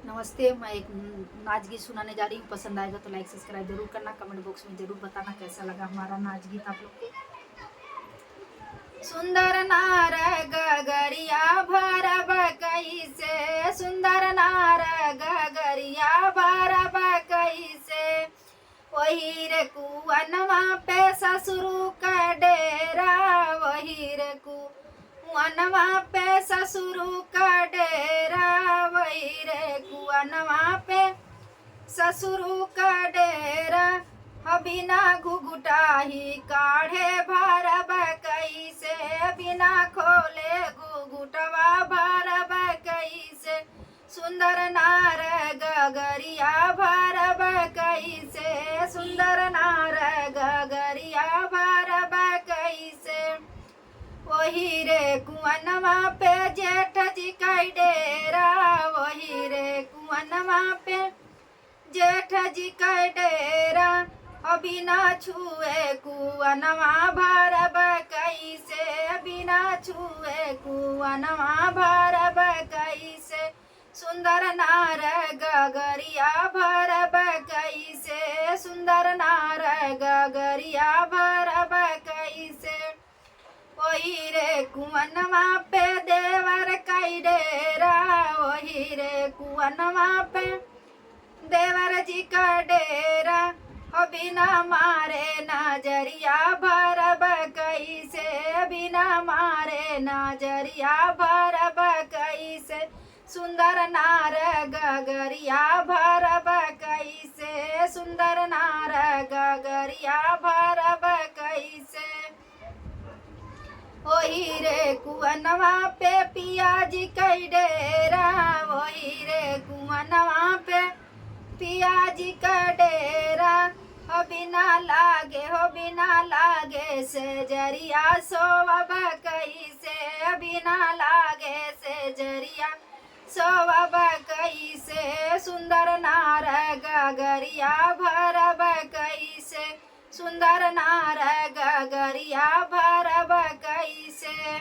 नमस्ते। मैं एक नाच गीत सुनाने जा रही हूँ। पसंद आएगा तो लाइक सब्सक्राइब जरूर करना। कमेंट बॉक्स में जरूर बताना कैसा लगा हमारा नाच गीत आप लोग को। सुंदर नार गगरिया भरब कैसे, सुंदर नार गगरिया भरब कैसे, वही रे कुअनवा पे ससुरु का डेरा, वही रे कुअनवा पे ससुरु का डेरा, वही रे कुअनवा पे ससुरु का डेरा। बिना घुघुटाही काढ़े भरब कैसे, बिना खोले घुघुटवा भरब कैसे, सुंदर नार गगरिया भरब कैसे, सुंदर नार गगरिया भरब कैसे, वही रे कुअनवा पे जेठ जी का डेरा, वही रे कुअनवा पे जेठ जी का डेरा। बिना छुए कुअनवा भरब कैसे, बिना छुए कुअनवा भरब कैसे, सुंदर नार गगरिया भरब कैसे, सुंदर नार गगरिया भरब कैसे, वही रे कुअनवा पे देवर का डेरा, वही रे कुअनवा पे देवर जी का डेरा। बिना मारे नजरिया भरब कैसे, बिना मारे नजरिया भरब कैसे, सुंदर नार गगरिया भरब कैसे, सुंदर नार गगरिया भरब कैसे, वही रे कुअनवा पे पियाजी का डेरा, वही रे कुअनवा पे पियाजी का डेरा। बिना लागे बिना लागे से जरिया सोवब कैसे, बिना लागे से जरिया सोवब कैसे, सुंदर नार गगरिया भरब कैसे, सुंदर नार गगरिया भरब कैसे।